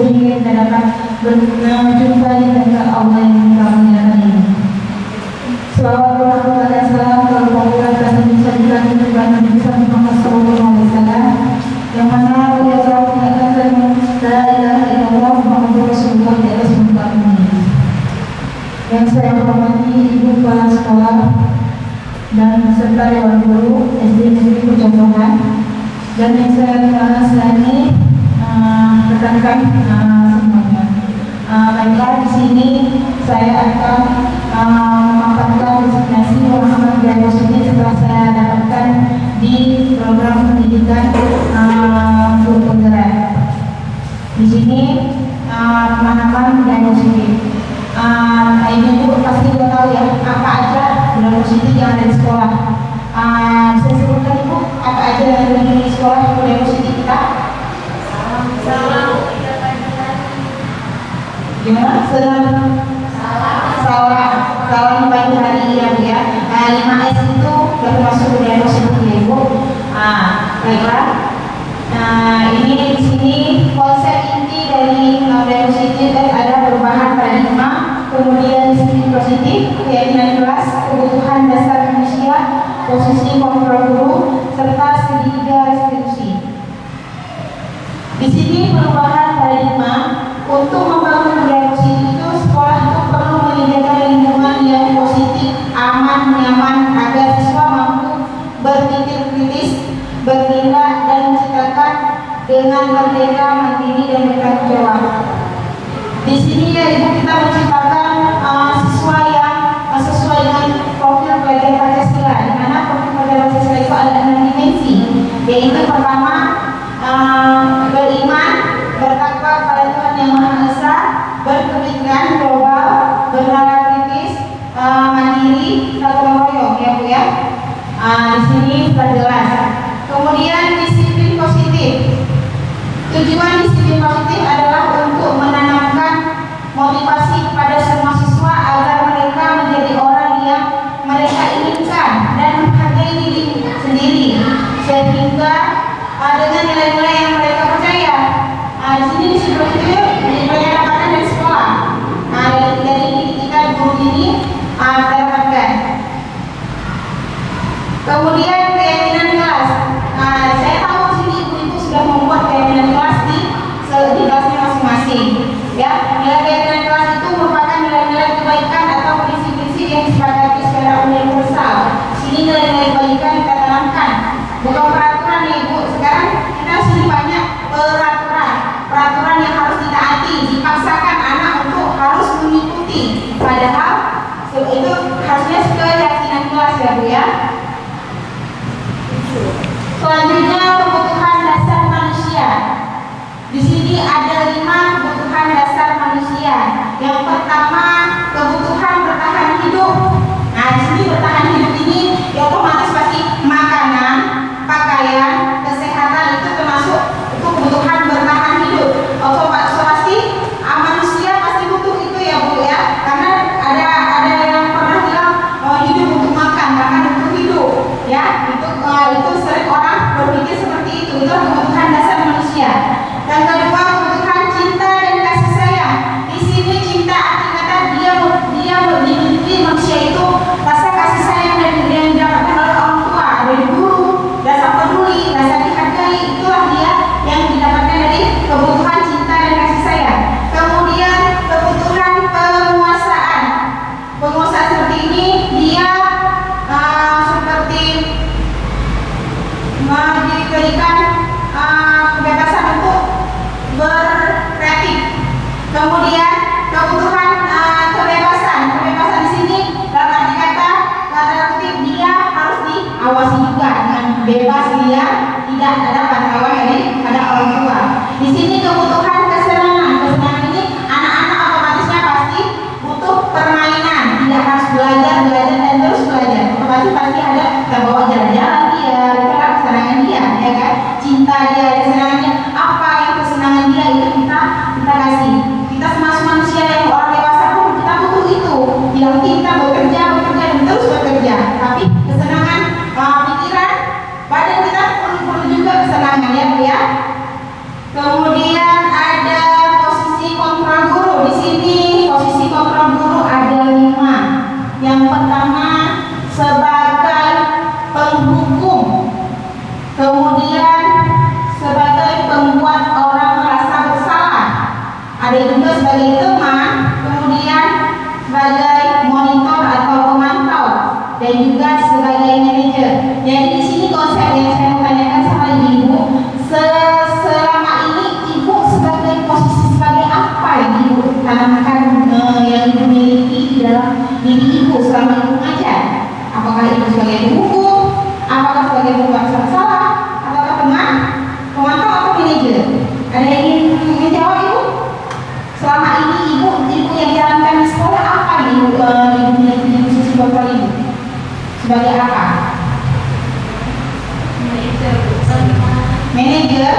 sehingga kita dapat menjumpai dengan Allah yang kami ini. Selawat dan salam kepada Rasul bisa dikatakan Nabi Muhammad SAW yang mana beliau telah menyatakan la ilaha illallah Muhammadur Rasulullah di atas muka bumi. Yang saya hormati ibu kepala sekolah dan serta dewan guru SD Negeri Percontohan, dan yang saya ini rekan-rekan semuanya. Baiklah, di sini saya akan memaparkan designasi pemahaman diagnosis ini setelah saya dapatkan di program pendidikan guru penggerak. Di sini pemahaman diagnosis. Ibu pasti sudah tahu ya apa aja diagnosis yang ada di sekolah. Saya sebutkan ibu apa aja yang ada di sekolah diagnosis kita. Gimana? Salam pagi hari ya Bu ya. 5S itu sudah termasuk diagnosis ya Ibu. Baiklah. Ini di sini konsep inti dari diagnosis itu ada perubahan paradigma, kemudian disiplin positif, keyakinan kelas, kebutuhan dasar manusia, posisi kontrol guru, serta segitiga restitusi. Di sini perubahan paradigma. Untuk membangun diagnosis itu, sekolah itu perlu menyediakan lingkungan yang positif, aman, nyaman, agar siswa mampu berpikir kritis, bertindak, dan menciptakan dengan merdeka, mandiri, dan bertanggung jawab. Di sini ya Ibu, kita menciptakan siswa yang sesuai dengan profil pelajar Pancasila, di mana profil pelajar Pancasila itu ada 6 dimensi, yaitu pertama beriman, bertakwa kepada Tuhan Yang Maha Esa, berpemikiran global, bernalar kritis, mandiri, gotong royong ya Bu ya. Di sini sudah jelas. Kemudian disiplin positif. Tujuan disiplin positif adalah untuk menanamkan motivasi kepada semua siswa agar mereka menjadi orang yang mereka inginkan dan menghargai diri sendiri, sehingga dengan nilai-nilai yang mereka percaya. Di sini disiplin positif mereka dapatkan dari sekolah. Dari kita guru ini kita dapatkan. Kemudian keyakinan kelas. Saya tahu sini ibu-ibu sudah membuat keyakinan kelas di kelasnya masing-masing. Ya, nilai keyakinan kelas itu merupakan nilai-nilai kebaikan atau prinsip-prinsip yang disepakati secara universal. Sini nilai-nilai kebaikan kita tanamkan, bukan peraturan ya Ibu. Sekarang kita sini banyak peraturan yang harus ditaati, dipaksakan anak untuk harus mengikuti, padahal itu harusnya keyakinan kelas ya Bu ya. Selanjutnya kebutuhan dasar manusia. Di sini ada 5 kebutuhan dasar manusia. Yang pertama kebutuhan bertahan hidup. Di sini bertahan hidup ini ya otomatis pasti makanan, pakaian, kesehatan itu termasuk itu kebutuhan bertahan hidup. Otomatis pasti manusia pasti butuh itu ya Bu ya. Karena ada yang pernah bilang hidup untuk makan untuk hidup ya. Itu sering orang berpikir seperti itu. Itulah kebutuhan dasar manusia. Yang kedua kebutuhan cinta dan kasih sayang. Di sini cinta arti kata dia memiliki manusia itu rasa kasih sayang dan yang didapatkan oleh orang tua, dari guru, rasa peduli, rasa dihargai, itulah dia yang didapatkan dari kebutuhan cinta dan kasih sayang. Kemudian kebutuhan penguasaan. Penguasaan seperti ini dia seperti diberikan kebebasan untuk berkreatif. Kemudian kebutuhan kebebasan di sini dalam arti kata kutip dia harus diawasi juga dengan bebas, dia tidak ada pantauan dari ada orang tua. Di sini kebutuhan kesenangan ini anak-anak otomatisnya pasti butuh permainan, tidak harus belajar dan terus belajar. Otomatis pasti ada terbawa jalan-jalan dia, itulah kesenangan dia, ya kan? Cinta dia, kesenangannya apa yang kesenangan dia itu kita kasih. Kita semasuk manusia yang orang dewasa pun kita butuh itu. Yang kita bekerja dan terus bekerja, tapi kesenangan pikiran badan kita perlu juga kesenangan. sebagai teman, kemudian sebagai monitor atau pemantau, dan juga sebagai manajer. Jadi di sini konsep yang saya mau tanyakan sama ibu, selama ini ibu sebagai posisi sebagai apa yang ibu tanamkan, yang ibu miliki di dalam diri ibu selama ibu ngajar? Apakah ibu sebagai pembuku, apakah sebagai pembuat salah, apakah teman, pemantau atau manajer? Ada yang ingin menjawab ibu? Selama ini ibu yang jalankan di sekolah apa ibu miliki di posisi bapak ibu? Sebagai apa? Manajer,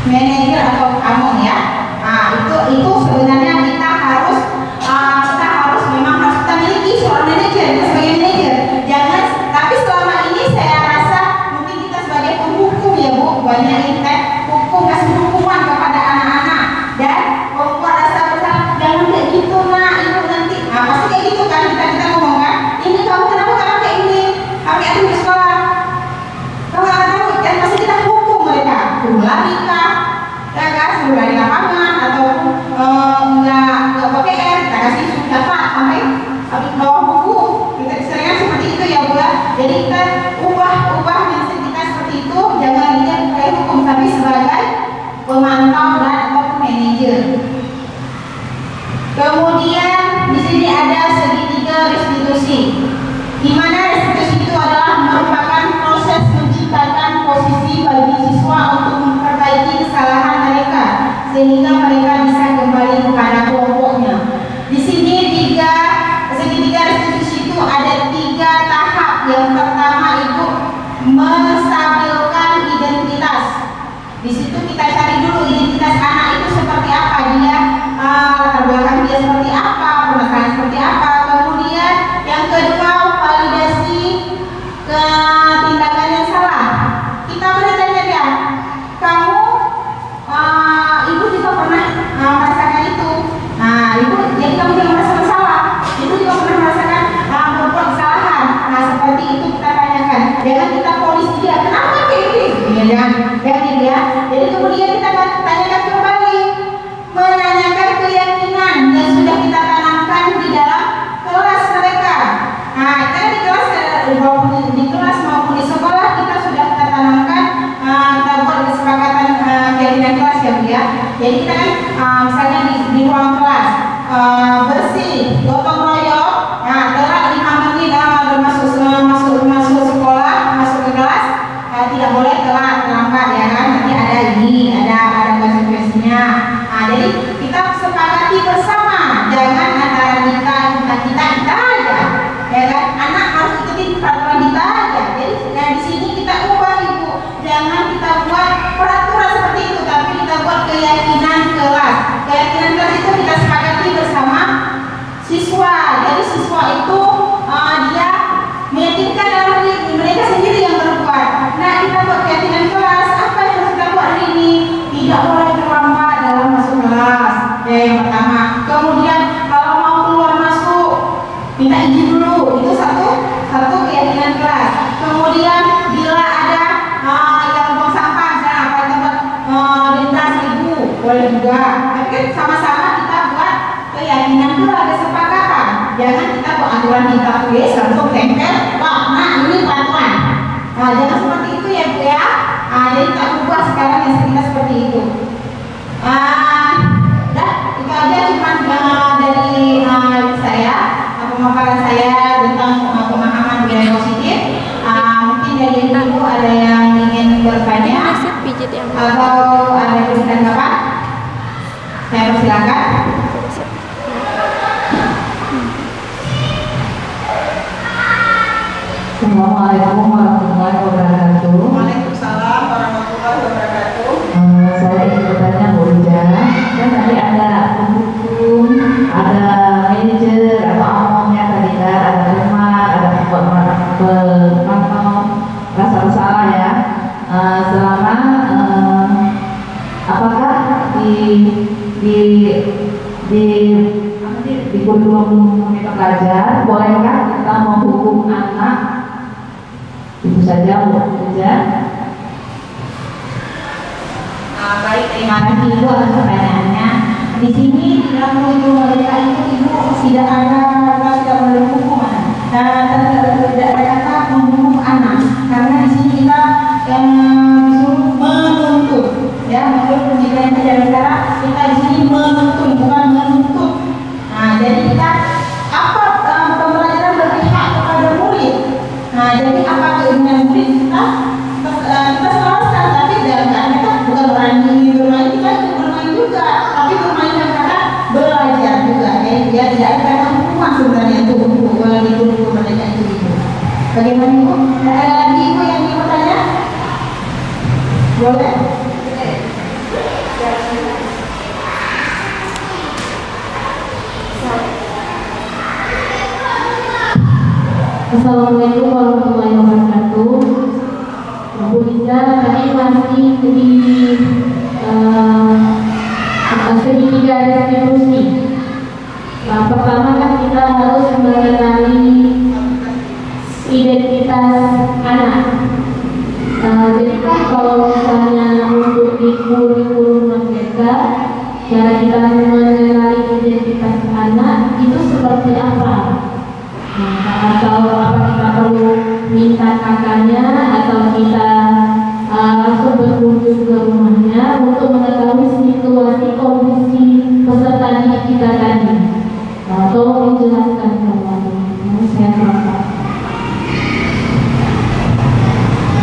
manajer atau among ya. Nah, itu sebenarnya kita harus memang harus kita miliki seorang manajer, kita sebagai manajer. Jangan, tapi selama ini saya rasa mungkin kita sebagai penghukum ya Bu, banyak hukum, kasih hukuman kepada anak-anak dan membuat rasa bersalah. Jangan kayak gitu nak, ibu nanti. Nah, pasti kayak gitu kan kita ngomong kan. Ini kamu kenapa kayak ini? Kami ada di sekolah. Kalau anak-anak kan pasti kita hukum mereka, suruh lari kah, ya kan, suruh lari lapangan ataupun nggak pakai air, kita kasih dapat sampai bawa buku. Kita seringan seperti itu ya Bu ya. Jadi kita ubah mindset kita seperti itu, jangan lihat kayak hukum tapi sebagai pemantau dan atau manajer. Kemudian di sini ada segitiga restitusi, di mana restitusi itu adalah merupakan proses menciptakan posisi bagi siswa untuk memperbaiki kesalahan mereka sehingga mereka bisa kembali kepada kelompoknya. Di sini segitiga restitusi itu ada 3 tahap. Yang pertama itu menstabilkan identitas. Di situ kita cari dulu identitas anak itu seperti apa, dia latar belakang dia seperti apa, permasalahan seperti apa. Kemudian yang kedua validasi ke tindakan yang salah. Kita bertanya dia, kamu ibu juga pernah merasakan itu. Nah ibu, jadi kamu jangan merasa bersalah. Ibu juga pernah merasakan berbuat kesalahan. Nah seperti itu kita tanyakan. Jangan kita polis dia, kenapa kayak gini? Jangan dia. Jadi kemudian kita tanyakan kembali, menanyakan keyakinan yang sudah kita tanamkan di dalam kelas mereka. Nah, kita di kelas maupun di sekolah kita sudah kita tanamkan, kita buat kesepakatan keyakinan kelas ya Bu ya. Jadi kita kan misalnya di ruang kelas bersih, gotong royong, nah telat 5 menit masuk sekolah, masuk ke kelas, tidak boleh telat terlambat ya kan. Nanti ada konsekuensinya. Nah, jadi kita sepakati bersama, jangan antara kita aja, ya kan. Anak harus ikutin peraturan kita aja. Jadi di sini kita ubah ibu, jangan kita buat peraturan seperti itu, tapi kita buat keyakinan kelas. Keyakinan kelas itu kita sepakati bersama siswa. Jadi siswa itu dia meyakinkan dalam diri mereka sendiri yang berbuat. Nah, kita buat keyakinan kelas. Apa yang harus kita buat hari ini? Tidak boleh terlambat dalam masuk kelas. Yang pertama. Kemudian kalau mau keluar masuk, minta izin dulu. Itu satu keyakinan kelas. Kemudian bila ada yang buang sampah, misalnya apa tempat denda 1.000, boleh juga. Tapi kan sama-sama kita buat keyakinan kelas, kesepakatan. Jangan kita buat aturan kita tulis langsung tempel. Wah, nah ini peraturan. Nah, jangan seperti itu ya Bu ya. Jadi kita ubah sekarang yang kita seperti itu. Itu aja cuma dari saya, pemaparan saya tentang pemahaman budaya positif. Mungkin dari ibu ada yang ingin bertanya atau ada tanggapan? Saya persilakan. Assalamualaikum warahmatullahi wabarakatuh. Waalaikumsalam warahmatullahi wabarakatuh. Saya ingin bertanya Bu Ija, kan tadi ada penghukum, ada manajer atau amongnya tadi kan, ada teman, ada pemantau rasa bersalah ya. Selama apakah di kurikulum kita belajar, bolehkah kita menghukum anak? Itu saja Bu Ija. Baik, terima kasih Ibu atas pertanyaannya. di sini di dalam ibu mereka itu ibu tidak ada tidak boleh hukum anak. Tidak berkata menghukum anak, karena di sini kita yang disuruh menuntut, ya menurut pendidikan ajaran negara kita di sini menuntut bukan menuntut. Nah, jadi kita apa pembelajaran berpihak kepada murid. Nah, jadi apa keinginan murid kita selesaikan, tapi dalam kita bukan orang ini bermain, kita itu bermain juga, tapi bermain dengan kata belajar juga. Ya tidak ada kata hukuman sebenarnya itu untuk di guru mereka itu. Bagaimana ibu? Ada lagi ibu yang ingin bertanya? Boleh? Assalamualaikum warahmatullahi wabarakatuh. Bu Iza, kami masih di segitiga restitusi. Pertama kan kita harus mengenali identitas anak. Jadi kan kalau misalnya untuk di kurikulum merdeka, cara kita mengenali identitas anak itu seperti apa? Atau apa kita perlu minta kakaknya atau kita langsung berkunjung ke rumahnya untuk mengetahui situasi kondisi peserta didik kita tadi. Tolong dijelaskan kembali. Saya merasa.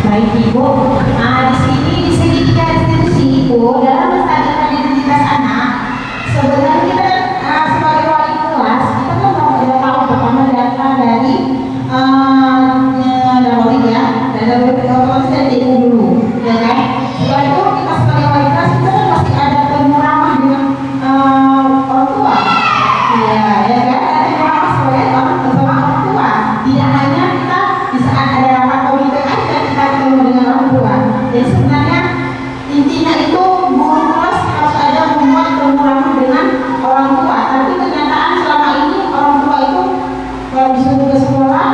Baik ibu, di sini di segitiga restitusi ibu dalam menstabilkan identitas anak, sebenarnya kita sebagai wali kelas kita kan udah tahu pertama data dari dari ya, dari otomatis dari ibu dulu, ya kan? Setelah itu kita sebagai wali kelas kita kan pasti ada pemuramah dengan orang tua, ya kan? Ada pemuramah sebagai orang bersama orang tua. Tidak hanya kita di saat ada rapat komite aja kita ketemu dengan orang tua. Jadi sebenarnya intinya itu guru kelas harus ada membuat pemuramah dengan orang tua. Tapi kenyataan selama ini orang tua itu kalau disuruh ke sekolah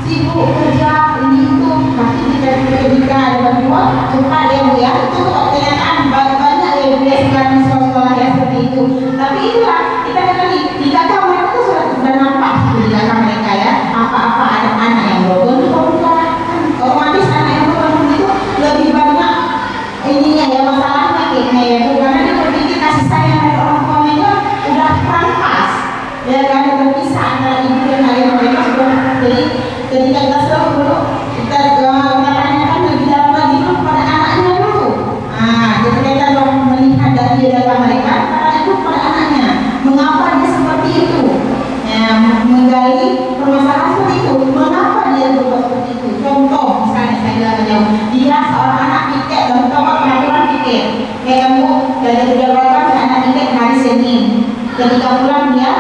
sibuk kerja ini itu, tapi ketika ada bantuan cepat ya bu ya, itu kenyataan banyak ya bu ya sekarang di sekolah ya seperti itu. Tapi itulah kita kembali di kakak mereka itu sudah nampak di kakak mereka ya apa-apa ada anak yang bergondong kan otomatis anak yang bergondong itu lebih banyak ininya ya masalahnya kayaknya ya bu, karena dia berpikir kasih sayang dari orang tuanya udah rampas ya kan, terpisah antara ibu dan ayah mereka sudah. Jadi ketika kita selalu dulu kita tanyakan lebih dalam lagi dulu kepada anaknya dulu. Ketika kita melihat dari data mereka, tanya dulu kepada anaknya mengapa dia seperti itu, ya, menggali permasalahan seperti itu, mengapa dia berbuat seperti itu. Contoh misalnya saya bilang jauh, dia seorang anak piket dan tempat peraturan piket, kayak kamu dari jadwalkan ke anak piket hari Senin, ketika pulang dia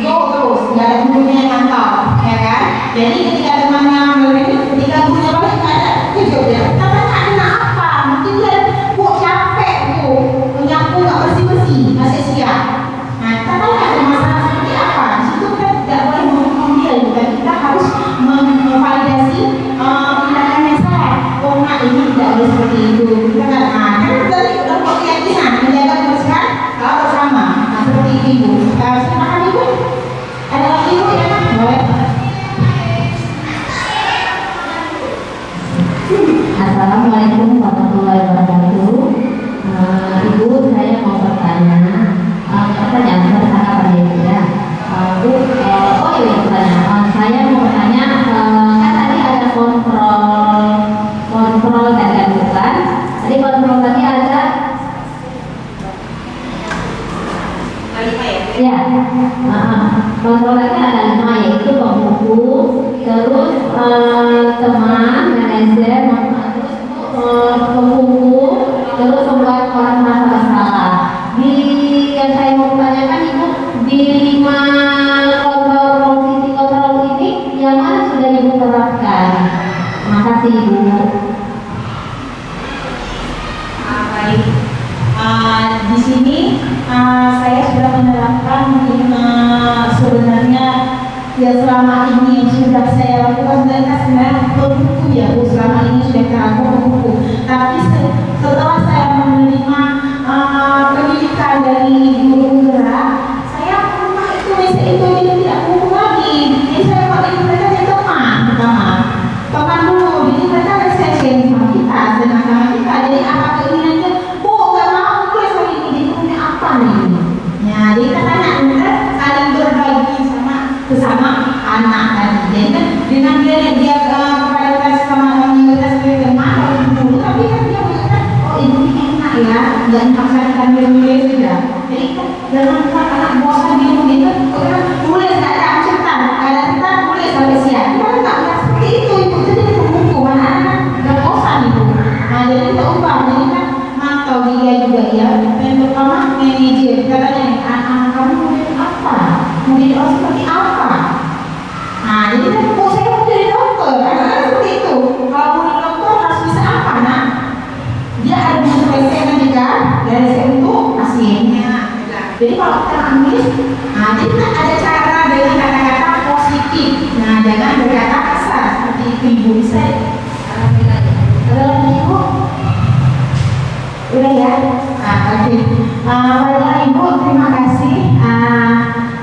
go terus, nggak ada gurunya yang mantau, ya kan? Jadi ketika temannya melalui, ketika gurunya balik nggak ada, jujur dia katanya ada apa? Mungkin dia capek bu, menyapu nggak bersih bersih, nggak sia-sia. Nah, kita kan ada masalah seperti apa? Di situ kita tidak boleh menghukum dia, dan kita harus memvalidasi tindakan yang salah. Oh, nah ini tidak boleh seperti itu. Kita kan, kan tadi udah kok keyakinan menjaga kebersihan kalau bersama. Nah, seperti itu ibu. Silakan ibu. Ada lagi ibu ya kan? Boleh. Assalamualaikum warahmatullahi wabarakatuh. Ibu, saya mau bertanya. Pertanyaan pertama ibu ya. Bu, oh iya pertanyaan. Saya mau bertanya. Kan tadi ada kontrol dan gantungan. Tadi kontrol tadi ada. Ya, kontrol tadi ada 5, yaitu pembuku, terus teman, manajer, pembuku, terus membuat orang merasa bersalah. Di yang saya mau tanyakan ibu, di 5 sisi kontrol ini yang mana sudah ibu terapkan? Makasih ibu. Baik. Di sini saya sudah menerapkan sebenarnya ya selama ini yang sudah saya lakukan sebenarnya buku ya bu, selama ini sudah terangkum buku. Tapi setelah saya menerima pendidikan dari guru Jadi apa keinginannya? Bu, nggak mau tulis hari ini. Jadi punya apa nih? Ya, jadi katanya kita saling berbagi sama sesama anak tadi. Jadi kan dengan dia kepada kita sama minoritas bagaimana dulu, tapi kan dia mengatakan, oh ini enak ya, nggak dipaksakan dia nulis juga. Jadi kan jangan anak bosan di rumah itu, orang tulis nggak ada catatan, kita tulis sampai siang. Kita nggak seperti itu. Jadi kita buku anak-anak nggak bosan itu. Nah, jadi kita ubah. Jadi kan mantau dia juga ya. Yang pertama manajer katanya, anak kamu mau jadi apa? Mau jadi orang seperti apa? Nah, jadi kan oh saya mau jadi dokter. Karena seperti itu. Kalau mau jadi dokter harus bisa apa, nak? Dia ada buku resepnya juga. Dari resep untuk pasiennya. Jadi kalau kita nulis, nah jadi kan ada cara dengan kata-kata positif. Nah, jangan berkata kasar seperti itu ibu bisa. Ada lagi ibu? Udah ya? Nah, oke. Baiklah ibu, terima kasih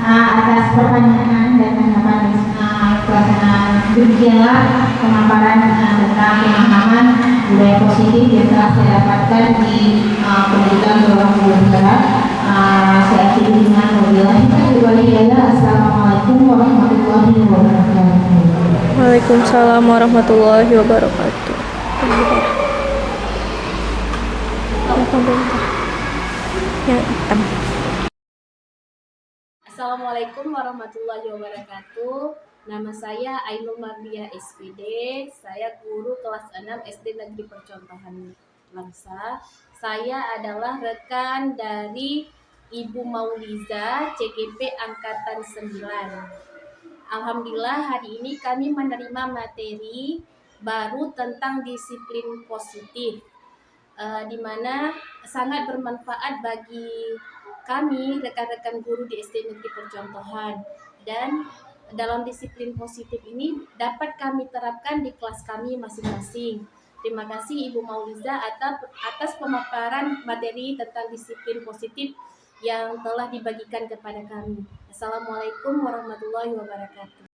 atas pertanyaan dan tanggapan. Demikianlah pemaparan tentang pemahaman budaya positif yang telah saya dapatkan di pendidikan Golongan Negara. Saya akhiri dengan wabillahi taufiq wal hidayah. Assalamualaikum warahmatullahi wabarakatuh. Waalaikumsalam warahmatullahi wabarakatuh. Yang hitam. Assalamualaikum warahmatullahi wabarakatuh. Nama saya Ainul Mardiah SPD. Saya guru kelas 6 SD Negeri Percontohan Langsa. Saya adalah rekan dari Ibu Mauliza CGP Angkatan 9. Alhamdulillah hari ini kami menerima materi baru tentang disiplin positif, di mana sangat bermanfaat bagi kami rekan-rekan guru di SD Negeri Percontohan, dan dalam disiplin positif ini dapat kami terapkan di kelas kami masing-masing. Terima kasih Ibu Mauliza atas pemaparan materi tentang disiplin positif yang telah dibagikan kepada kami. Assalamualaikum warahmatullahi wabarakatuh.